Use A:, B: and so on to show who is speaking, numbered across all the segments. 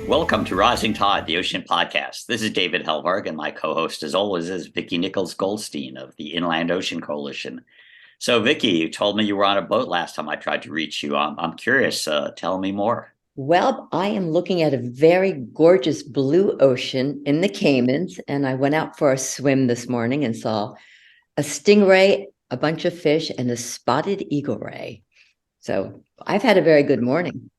A: Welcome to Rising Tide, the Ocean Podcast. This is David Helvarg, and my co-host, as always, is Vicki Nichols-Goldstein of the Inland Ocean Coalition. So, Vicki, you told me you were on a boat last time I tried to reach you. I'm curious. Tell me more.
B: Well, I am looking at a very gorgeous blue ocean in the Caymans, and I went out for a swim this morning and saw a stingray, a bunch of fish, and a spotted eagle ray. So I've had a very good morning.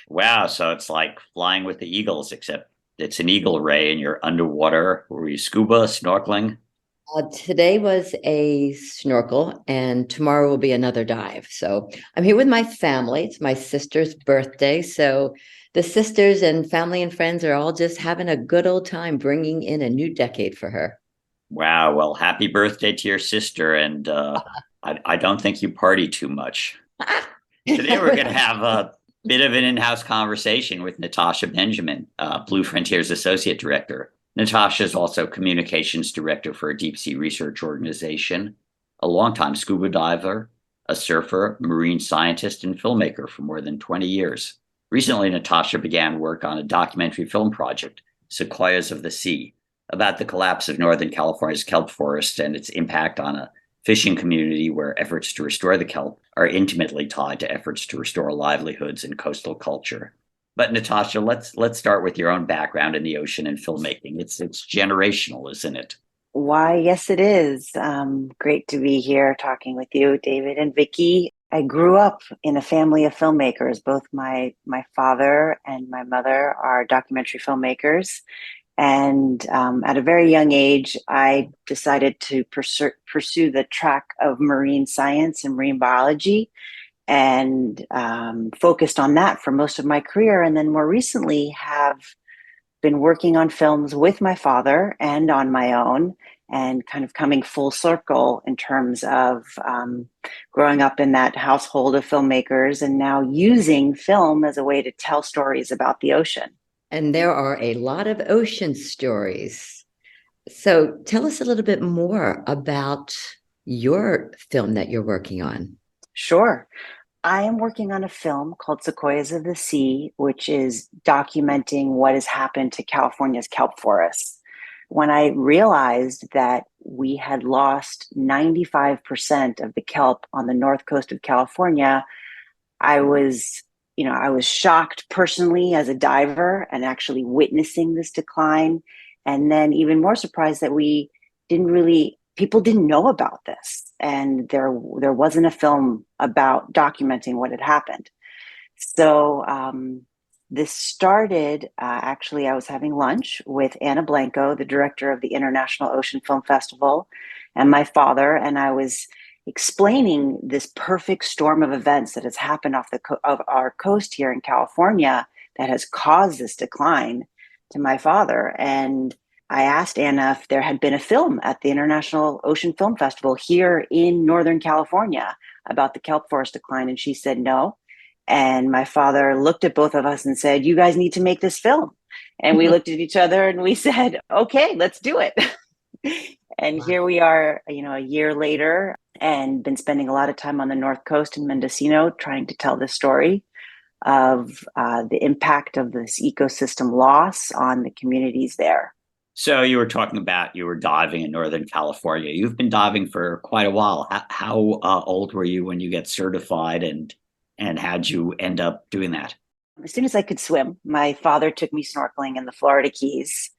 A: Wow, so it's like flying with the eagles, except it's an eagle ray and you're underwater. Were you scuba, snorkeling?
B: Today was a snorkel, and tomorrow will be another dive. So I'm here with my family. It's my sister's birthday. So the sisters and family and friends are all just having a good old time bringing in a new decade for her.
A: Wow, well, happy birthday to your sister. And I don't think you party too much. Today, we're going to have a bit of an in-house conversation with Natasha Benjamin, Blue Frontier's associate director. Natasha is also communications director for a deep sea research organization, a longtime scuba diver, a surfer, marine scientist, and filmmaker for more than 20 years. Recently, Natasha began work on a documentary film project, Sequoias of the Sea, about the collapse of Northern California's kelp forest and its impact on a fishing community where efforts to restore the kelp are intimately tied to efforts to restore livelihoods and coastal culture. But Natasha, let's start with your own background in the ocean and filmmaking. It's generational, isn't it?
C: Why, yes, it is. Great to be here talking with you, David and Vicki. I grew up in a family of filmmakers. Both my father and my mother are documentary filmmakers. And at a very young age, I decided to pursue the track of marine science and marine biology and focused on that for most of my career. And then more recently have been working on films with my father and on my own, and kind of coming full circle in terms of growing up in that household of filmmakers and now using film as a way to tell stories about the ocean.
B: And there are a lot of ocean stories. So tell us a little bit more about your film that you're working on.
C: Sure. I am working on a film called Sequoias of the Sea, which is documenting what has happened to California's kelp forests. When I realized that we had lost 95% of the kelp on the north coast of California, I was, I was shocked personally as a diver and actually witnessing this decline. And then even more surprised that people didn't know about this. And there wasn't a film about documenting what had happened. So this started, actually, I was having lunch with Anna Blanco, the director of the International Ocean Film Festival, and my father, and I was explaining this perfect storm of events that has happened off of our coast here in California that has caused this decline to my father. And I asked Anna if there had been a film at the International Ocean Film Festival here in Northern California about the kelp forest decline, and she said no. And my father looked at both of us and said, "You guys need to make this film." And we looked at each other and we said, "Okay, let's do it." And
B: Wow.
C: here we are, a year later, and been spending a lot of time on the North Coast in Mendocino trying to tell the story of the impact of this ecosystem loss on the communities there.
A: So you were talking about you were diving in Northern California. You've been diving for quite a while. How old were you when you get certified, and how'd you end up doing that?
C: As soon as I could swim, my father took me snorkeling in the Florida Keys.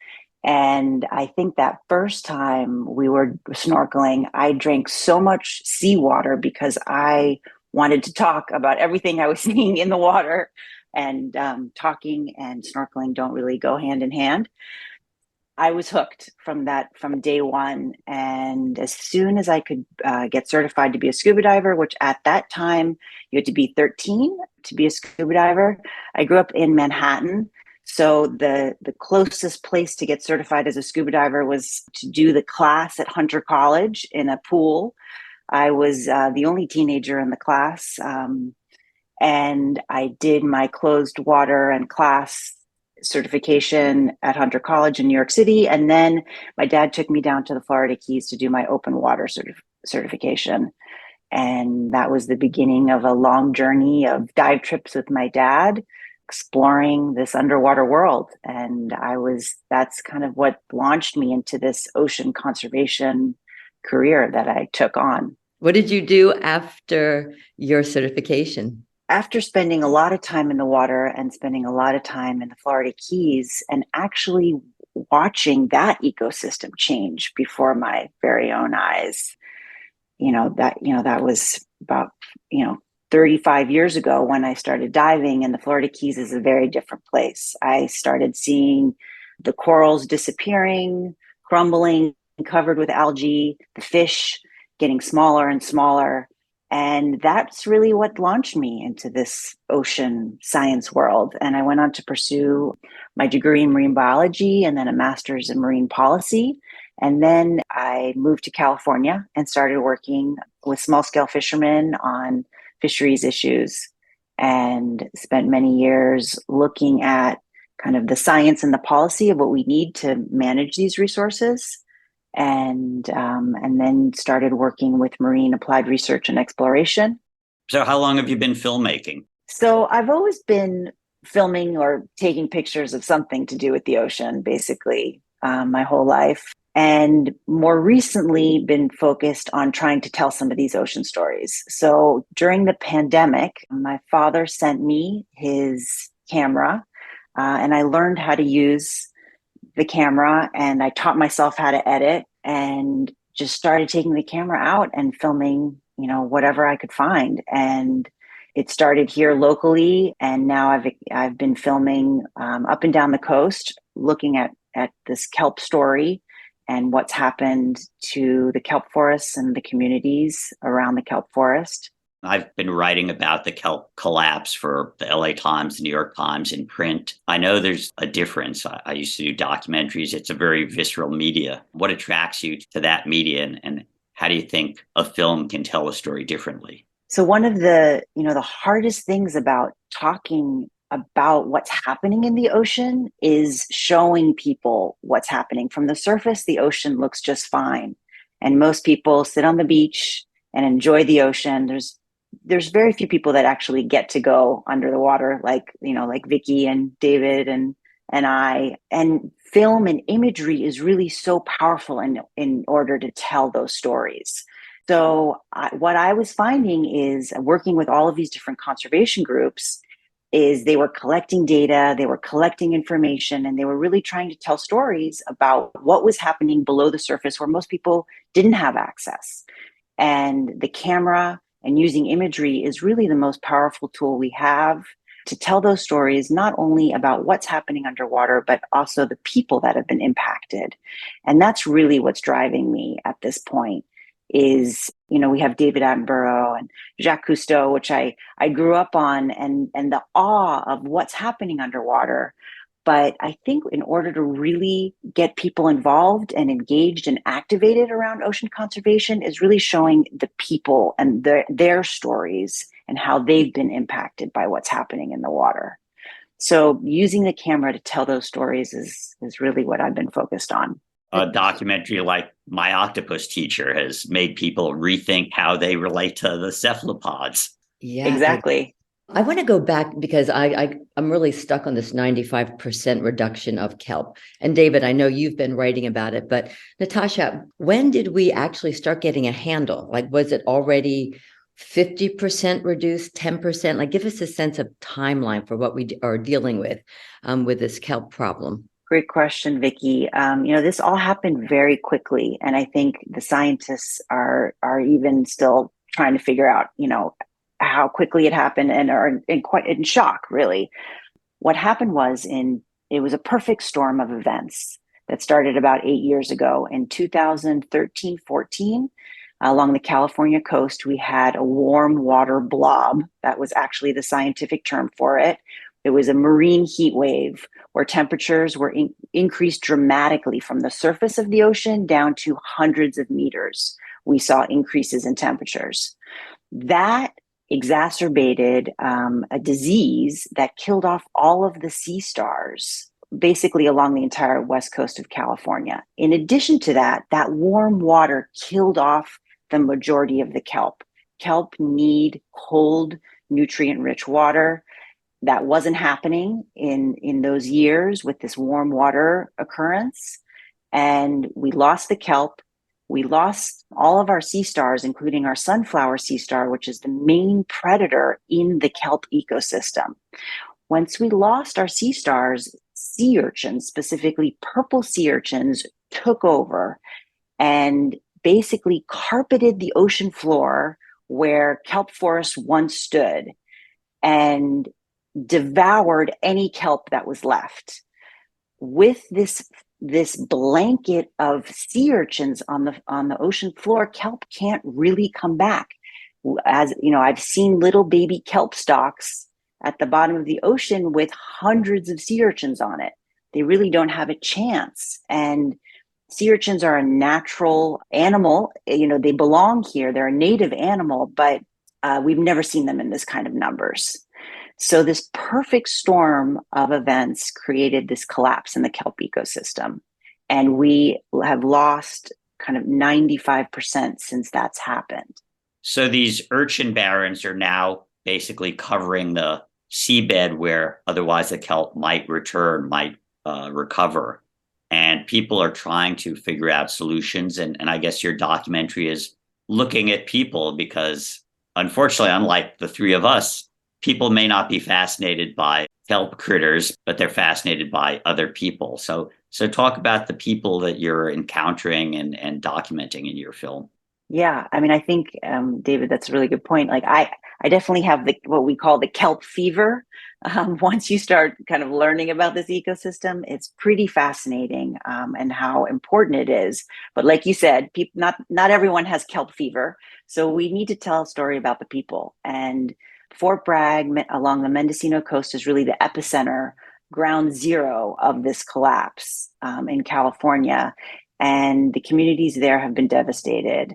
C: And I think that first time we were snorkeling, I drank so much seawater because I wanted to talk about everything I was seeing in the water. And talking and snorkeling don't really go hand in hand. I was hooked from day one. And as soon as I could get certified to be a scuba diver, which at that time you had to be 13 to be a scuba diver, I grew up in Manhattan. So the closest place to get certified as a scuba diver was to do the class at Hunter College in a pool. I was the only teenager in the class. And I did my closed water and class certification at Hunter College in New York City. And then my dad took me down to the Florida Keys to do my open water certification. And that was the beginning of a long journey of dive trips with my dad, exploring this underwater world. And that's kind of what launched me into this ocean conservation career that I took on.
B: What did you do after your certification?
C: After spending a lot of time in the water and spending a lot of time in the Florida Keys and actually watching that ecosystem change before my very own eyes, that was about, 35 years ago when I started diving, and the Florida Keys is a very different place. I started seeing the corals disappearing, crumbling, covered with algae, the fish getting smaller and smaller. And that's really what launched me into this ocean science world. And I went on to pursue my degree in marine biology and then a master's in marine policy. And then I moved to California and started working with small scale fishermen on fisheries issues, and spent many years looking at kind of the science and the policy of what we need to manage these resources. And then started working with marine applied research and exploration.
A: So how long have you been filmmaking?
C: So I've always been filming or taking pictures of something to do with the ocean, basically, my whole life. And more recently been focused on trying to tell some of these ocean stories. So during the pandemic, my father sent me his camera, and I learned how to use the camera, and I taught myself how to edit and just started taking the camera out and filming, whatever I could find. And it started here locally, and now I've been filming up and down the coast, looking at this kelp story and what's happened to the kelp forests and the communities around the kelp forest.
A: I've been writing about the kelp collapse for the LA Times, the New York Times in print. I know there's a difference. I used to do documentaries. It's a very visceral media. What attracts you to that media, and how do you think a film can tell a story differently?
C: So one of the hardest things about talking about what's happening in the ocean is showing people what's happening. From the surface, the ocean looks just fine. And most people sit on the beach and enjoy the ocean. There's very few people that actually get to go under the water, like Vicki and David and I. And film and imagery is really so powerful in order to tell those stories. So what I was finding is, working with all of these different conservation groups, is they were collecting data, they were collecting information, and they were really trying to tell stories about what was happening below the surface where most people didn't have access. And the camera and using imagery is really the most powerful tool we have to tell those stories, not only about what's happening underwater, but also the people that have been impacted. And that's really what's driving me at this point. Is, we have David Attenborough and Jacques Cousteau, which I grew up on, and the awe of what's happening underwater. But I think in order to really get people involved and engaged and activated around ocean conservation is really showing the people and their stories and how they've been impacted by what's happening in the water. So using the camera to tell those stories is really what I've been focused on.
A: A documentary like My Octopus Teacher has made people rethink how they relate to the cephalopods.
C: Yeah, exactly.
B: I want to go back because I'm really stuck on this 95% reduction of kelp. And David, I know you've been writing about it, but Natasha, when did we actually start getting a handle? Like, was it already 50% reduced, 10%? Like, give us a sense of timeline for what we are dealing with this kelp problem.
C: Great question, Vicki. This all happened very quickly, and I think the scientists are even still trying to figure out, how quickly it happened, and are quite in shock, really. What happened was it was a perfect storm of events that started about 8 years ago. In 2013-14, along the California coast, we had a warm water blob. That was actually the scientific term for it. It was a marine heat wave where temperatures were increased dramatically from the surface of the ocean down to hundreds of meters. We saw increases in temperatures. That exacerbated a disease that killed off all of the sea stars, basically along the entire west coast of California. In addition to that, that warm water killed off the majority of the kelp. Kelp need cold, nutrient-rich water. That wasn't happening in those years with this warm water occurrence. And we lost the kelp. We lost all of our sea stars, including our sunflower sea star, which is the main predator in the kelp ecosystem. Once we lost our sea stars, sea urchins, specifically purple sea urchins, took over and basically carpeted the ocean floor where kelp forests once stood and devoured any kelp that was left. With this blanket of sea urchins on the ocean floor, kelp can't really come back. As you know, I've seen little baby kelp stalks at the bottom of the ocean with hundreds of sea urchins on it. They really don't have a chance. And sea urchins are a natural animal. You know, they belong here. They're a native animal, but we've never seen them in this kind of numbers. So this perfect storm of events created this collapse in the kelp ecosystem. And we have lost kind of 95% since that's happened.
A: So these urchin barrens are now basically covering the seabed where otherwise the kelp might return, might recover. And people are trying to figure out solutions. And I guess your documentary is looking at people because, unfortunately, unlike the three of us, people may not be fascinated by kelp critters, but they're fascinated by other people. So talk about the people that you're encountering and documenting in your film.
C: Yeah, I mean, I think, David, that's a really good point. Like, I definitely have what we call the kelp fever. Once you start kind of learning about this ecosystem, it's pretty fascinating, and how important it is. But like you said, not everyone has kelp fever, so we need to tell a story about the people. And Fort Bragg along the Mendocino coast is really the epicenter, ground zero of this collapse in California. And the communities there have been devastated.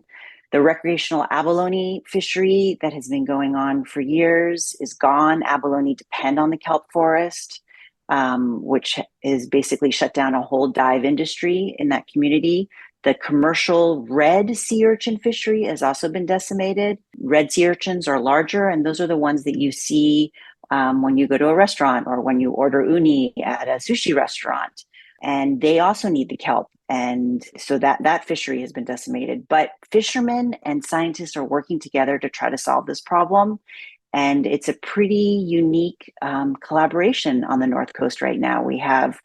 C: The recreational abalone fishery that has been going on for years is gone. Abalone depend on the kelp forest, which is basically shut down a whole dive industry in that community. The commercial red sea urchin fishery has also been decimated. Red sea urchins are larger, and those are the ones that you see when you go to a restaurant or when you order uni at a sushi restaurant. And they also need the kelp. And so that fishery has been decimated. But fishermen and scientists are working together to try to solve this problem. And it's a pretty unique collaboration on the North Coast right now. We have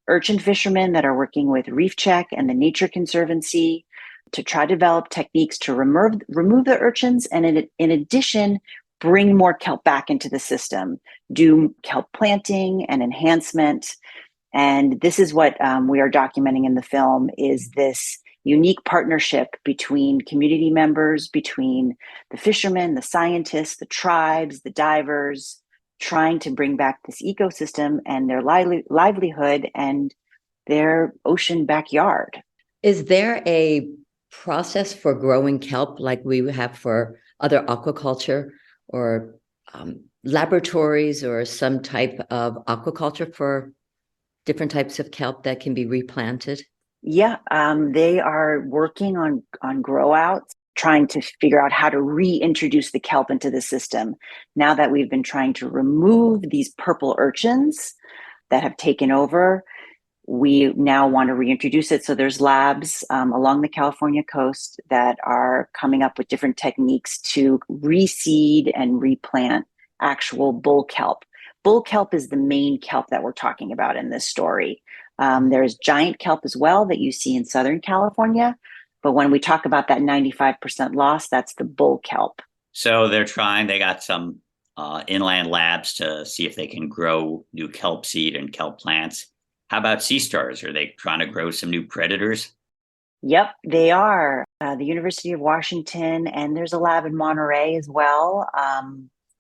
C: urchin fishermen that are working with Reef Check and the Nature Conservancy to try to develop techniques to remove the urchins, and in addition, bring more kelp back into the system, do kelp planting and enhancement. And this is what we are documenting in the film, is this unique partnership between community members, between the fishermen, the scientists, the tribes, the divers, trying to bring back this ecosystem and their livelihood and their ocean backyard.
B: Is there a process for growing kelp like we have for other aquaculture, or laboratories or some type of aquaculture for different types of kelp that can be replanted?
C: Yeah, they are working on grow outs, trying to figure out how to reintroduce the kelp into the system. Now that we've been trying to remove these purple urchins that have taken over, we now want to reintroduce it. So there's labs along the California coast that are coming up with different techniques to reseed and replant actual bull kelp. Bull kelp is the main kelp that we're talking about in this story. There's giant kelp as well that you see in Southern California. But when we talk about that 95% loss, that's the bull kelp.
A: So they got some inland labs to see if they can grow new kelp seed and kelp plants. How about sea stars? Are they trying to grow some new predators?
C: Yep, they are. The University of Washington, and there's a lab in Monterey as well,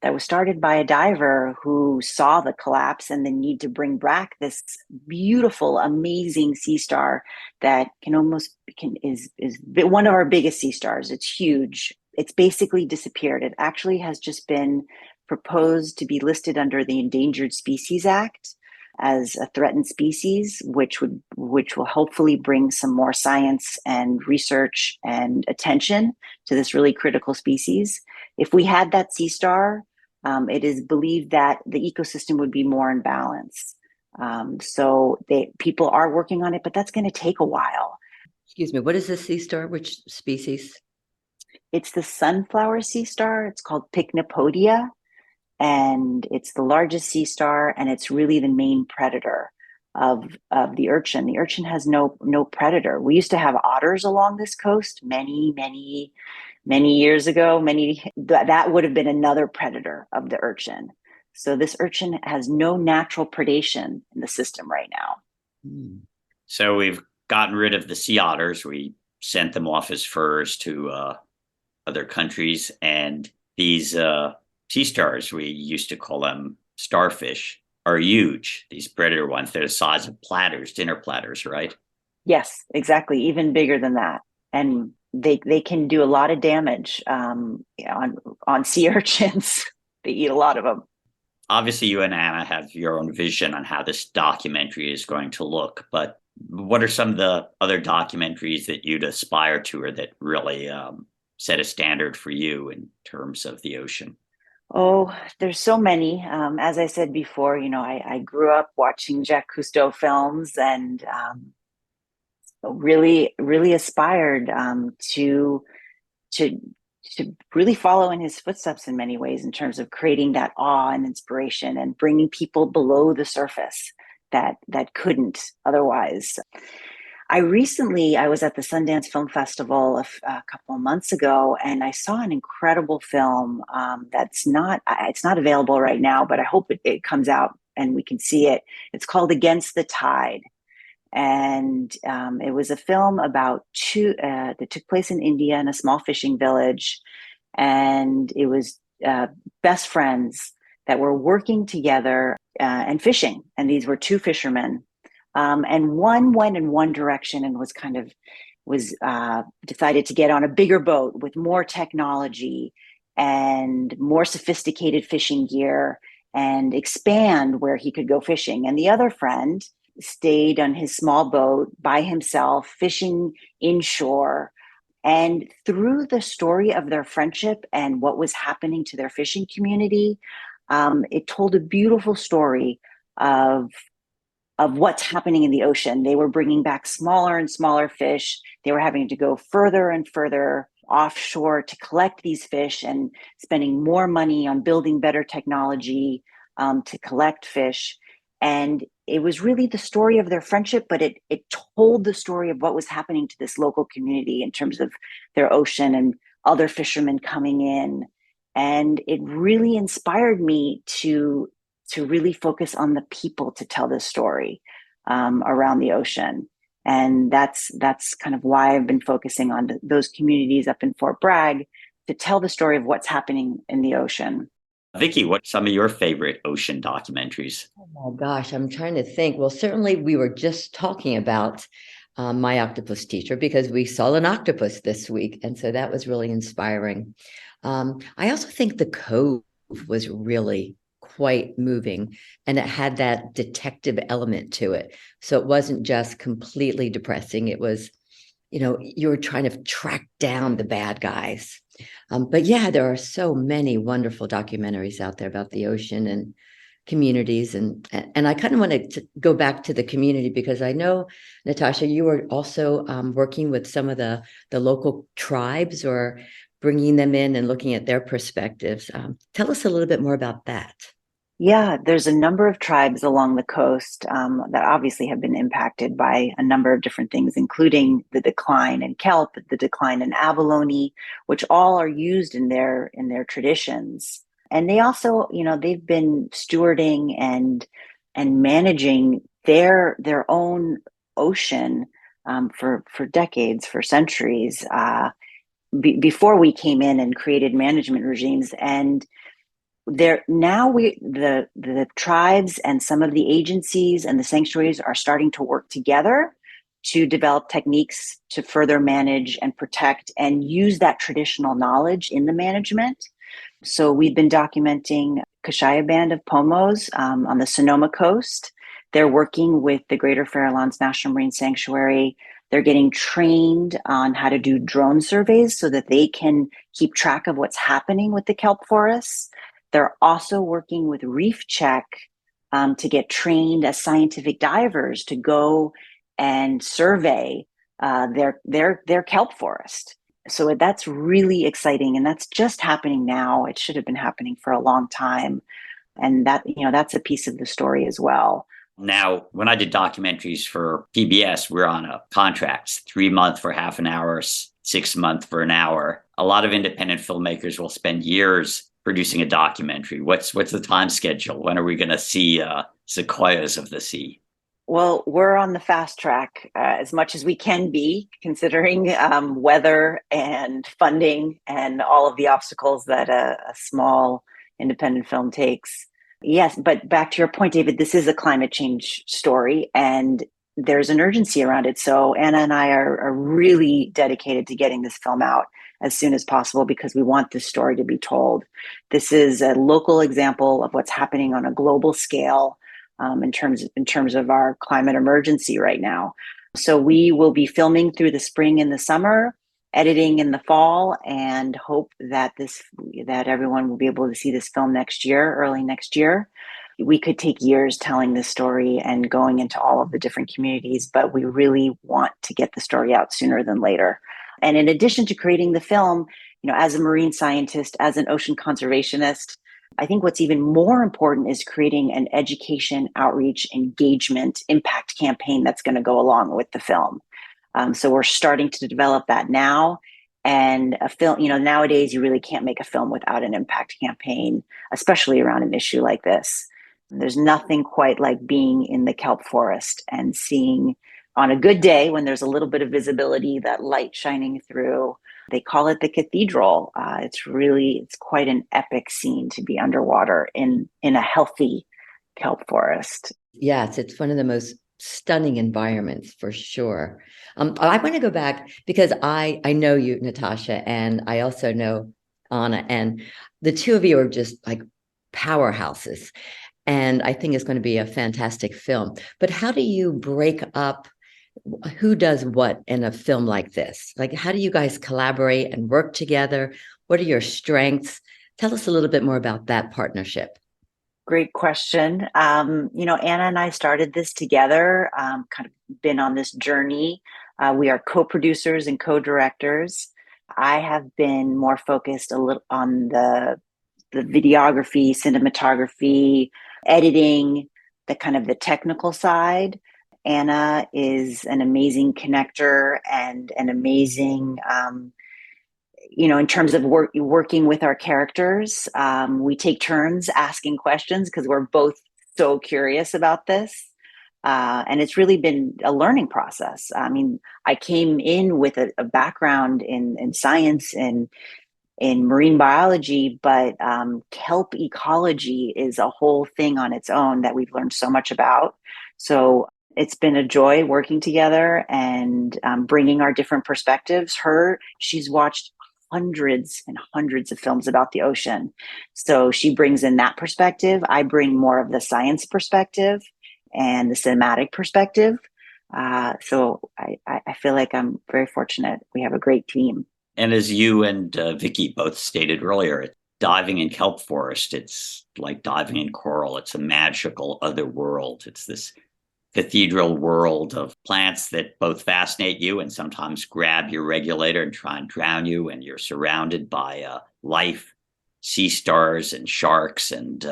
C: that was started by a diver who saw the collapse and the need to bring back this beautiful, amazing sea star that is one of our biggest sea stars. It's huge. It's basically disappeared. It actually has just been proposed to be listed under the Endangered Species Act as a threatened species, which will hopefully bring some more science and research and attention to this really critical species. If we had that sea star, it is believed that the ecosystem would be more in balance. So people are working on it, but that's going to take a while.
B: Excuse me, what is the sea star? Which species?
C: It's the sunflower sea star. It's called Pycnopodia, and it's the largest sea star, and it's really the main predator of the urchin. The urchin has no predator. We used to have otters along this coast many years ago. That would have been another predator of the urchin. So this urchin has no natural predation in the system right now.
A: So we've gotten rid of the sea otters. We sent them off as furs to other countries, and these sea stars, we used to call them starfish, are huge. These predator ones, they're the size of platters, dinner platters, right?
C: Yes, exactly. Even bigger than that. And they can do a lot of damage on sea urchins. They eat a lot of them.
A: Obviously, you and Anna have your own vision on how this documentary is going to look, but what are some of the other documentaries that you'd aspire to, or that really set a standard for you in terms of the ocean?
C: Oh, there's so many. As I said before, I grew up watching Jacques Cousteau films, and really aspired to really follow in his footsteps in many ways, in terms of creating that awe and inspiration and bringing people below the surface that couldn't otherwise. I was at the Sundance Film Festival a couple of months ago, and I saw an incredible film it's not available right now, but I hope it comes out and we can see it. It's called Against the Tide. And it was a film about that took place in India in a small fishing village. And it was best friends that were working together and fishing. And these were two fishermen. And one went in one direction and was decided to get on a bigger boat with more technology and more sophisticated fishing gear and expand where he could go fishing. And the other friend stayed on his small boat by himself, fishing inshore. And through the story of their friendship and what was happening to their fishing community, it told a beautiful story of what's happening in the ocean. They were bringing back smaller and smaller fish. They were having to go further and further offshore to collect these fish, and spending more money on building better technology to collect fish. And it was really the story of their friendship, but it told the story of what was happening to this local community in terms of their ocean and other fishermen coming in. And it really inspired me to really focus on the people to tell this story around the ocean. And that's kind of why I've been focusing on those communities up in Fort Bragg, to tell the story of what's happening in the ocean.
A: Vicki, what's some of your favorite ocean documentaries?
B: Oh my gosh, I'm trying to think. Well, certainly we were just talking about My Octopus Teacher, because we saw an octopus this week. And so that was really inspiring. I also think The Cove was really quite moving, and it had that detective element to it. So it wasn't just completely depressing. It was, you were trying to track down the bad guys. But yeah, there are so many wonderful documentaries out there about the ocean and communities. And I kind of wanted to go back to the community, because I know, Natasha, you were also working with some of the local tribes, or bringing them in and looking at their perspectives. Tell us a little bit more about that.
C: Yeah, there's a number of tribes along the coast that obviously have been impacted by a number of different things, including the decline in kelp, the decline in abalone, which all are used in their traditions. And they also, they've been stewarding and managing their own ocean for decades, for centuries, before we came in and created management regimes. And the tribes and some of the agencies and the sanctuaries are starting to work together to develop techniques to further manage and protect and use that traditional knowledge in the management. So we've been documenting Kashaya Band of Pomos on the Sonoma coast. They're working with the Greater Farallones National Marine Sanctuary. They're getting trained on how to do drone surveys so that they can keep track of what's happening with the kelp forests. They're also working with Reef Check to get trained as scientific divers to go and survey their kelp forest. So that's really exciting, and that's just happening now. It should have been happening for a long time, and that's a piece of the story as well.
A: Now, when I did documentaries for PBS, we're on a contracts, 3 month for half an hour, 6 month for an hour. A lot of independent filmmakers will spend years producing a documentary. What's the time schedule? When are we going to see Sequoias of the Sea?
C: Well, we're on the fast track as much as we can be, considering weather and funding and all of the obstacles that a small independent film takes. Yes, but back to your point, David, this is a climate change story, and there's an urgency around it. So Anna and I are really dedicated to getting this film out as soon as possible because we want this story to be told. This is a local example of what's happening on a global scale in terms of our climate emergency right now. So we will be filming through the spring and the summer, editing in the fall, and hope that everyone will be able to see this film next year, early next year. We could take years telling this story and going into all of the different communities, but we really want to get the story out sooner than later. And in addition to creating the film, as a marine scientist, as an ocean conservationist, I think what's even more important is creating an education, outreach, engagement, impact campaign that's going to go along with the film. So we're starting to develop that now. And a film, nowadays you really can't make a film without an impact campaign, especially around an issue like this. There's nothing quite like being in the kelp forest and seeing on a good day when there's a little bit of visibility, that light shining through. They call it the cathedral. It's quite an epic scene to be underwater in a healthy kelp forest.
B: Yes, it's one of the most stunning environments for sure. I want to go back because I know you, Natasha, and I also know Anna, and the two of you are just like powerhouses. And I think it's going to be a fantastic film. But how do you break up who does what in a film like this? Like, how do you guys collaborate and work together? What are your strengths? Tell us a little bit more about that partnership.
C: Great question. Anna and I started this together, kind of been on this journey. We are co-producers and co-directors. I have been more focused a little on the videography, cinematography, editing, the kind of the technical side. Anna is an amazing connector and an amazing, in terms of working with our characters. We take turns asking questions because we're both so curious about this. And it's really been a learning process. I mean, I came in with a background in science and in marine biology, but kelp ecology is a whole thing on its own that we've learned so much about. So it's been a joy working together and bringing our different perspectives. She's watched hundreds and hundreds of films about the ocean. So she brings in that perspective. I bring more of the science perspective and the cinematic perspective. So I feel like I'm very fortunate. We have a great team.
A: And as you and Vicki both stated earlier, diving in kelp forest, it's like diving in coral. It's a magical other world. It's this cathedral world of plants that both fascinate you and sometimes grab your regulator and try and drown you. And you're surrounded by life, sea stars and sharks and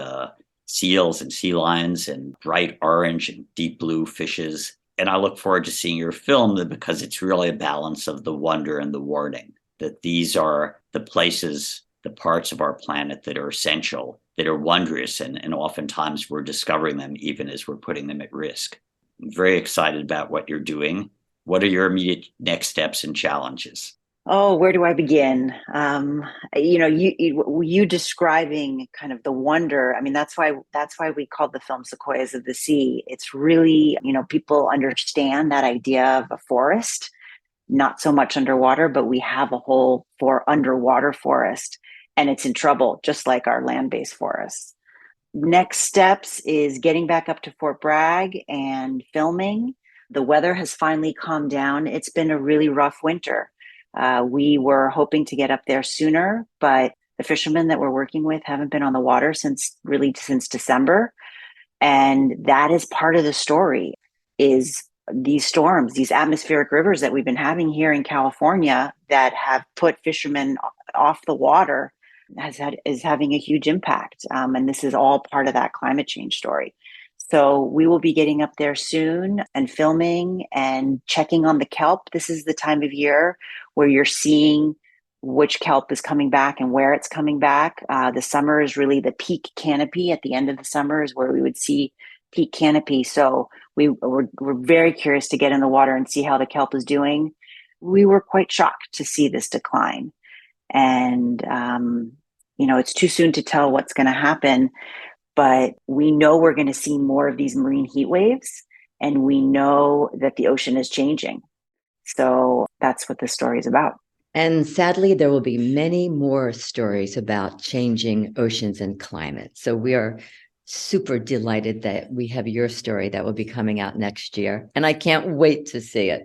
A: seals and sea lions and bright orange and deep blue fishes. And I look forward to seeing your film because it's really a balance of the wonder and the warning, that these are the places, the parts of our planet that are essential, that are wondrous, and oftentimes we're discovering them even as we're putting them at risk. I'm very excited about what you're doing. What are your immediate next steps and challenges?
C: Oh, where do I begin? You describing kind of the wonder. I mean, that's why we called the film Sequoias of the Sea. It's really, people understand that idea of a forest, not so much underwater, but we have a whole underwater forest, and it's in trouble, just like our land-based forests. Next steps is getting back up to Fort Bragg and filming. The weather has finally calmed down. It's been a really rough winter. We were hoping to get up there sooner, but The fishermen that we're working with haven't been on the water since December. And that is part of the story, is these storms, these atmospheric rivers that we've been having here in California that have put fishermen off the water is having a huge impact. And this is all part of that climate change story. So we will be getting up there soon and filming and checking on the kelp. This is the time of year where you're seeing which kelp is coming back and where it's coming back. The summer is really the peak canopy. At the end of the summer is where we would see peak canopy. So we're very curious to get in the water and see how the kelp is doing. We were quite shocked to see this decline. And, it's too soon to tell what's going to happen, but we know we're going to see more of these marine heat waves, and we know that the ocean is changing. So that's what this story is about.
B: And sadly, there will be many more stories about changing oceans and climate. So we are super delighted that we have your story that will be coming out next year. And I can't wait to see it.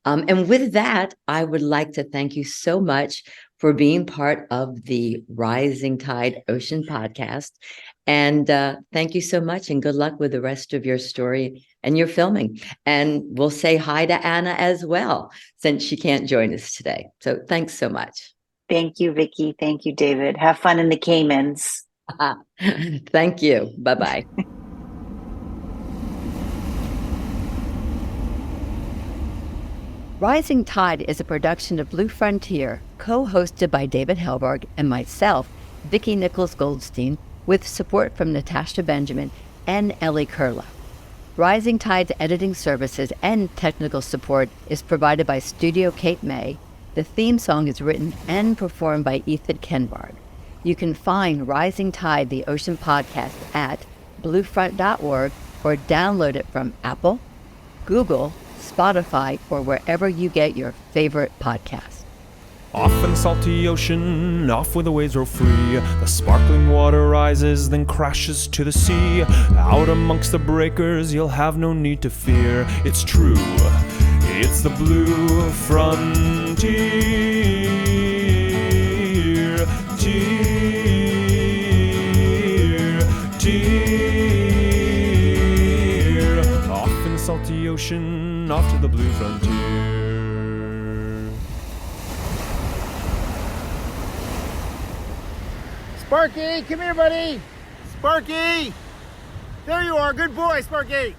B: And with that, I would like to thank you so much for being part of the Rising Tide Ocean podcast. And thank you so much, and good luck with the rest of your story and your filming. And we'll say hi to Anna as well, since she can't join us today. So thanks so much.
C: Thank you, Vicki. Thank you, David. Have fun in the Caymans.
B: Thank you. Bye-bye. Rising Tide is a production of Blue Frontier, co-hosted by David Helvarg and myself, Vicki Nichols-Goldstein, with support from Natasha Benjamin and Ellie Kurla. Rising Tide's editing services and technical support is provided by Studio Cape May. The theme song is written and performed by Ethan Kenbard. You can find Rising Tide, the Ocean Podcast, at bluefront.org or download it from Apple, Google, Spotify, or wherever you get your favorite podcasts.
D: Off in the salty ocean, off where the waves roll free, the sparkling water rises, then crashes to the sea. Out amongst the breakers, you'll have no need to fear. It's true, it's the Blue Frontier. Off in the salty ocean, off to the Blue Frontier.
E: Sparky, come here, buddy. Sparky! There you are. Good boy, Sparky.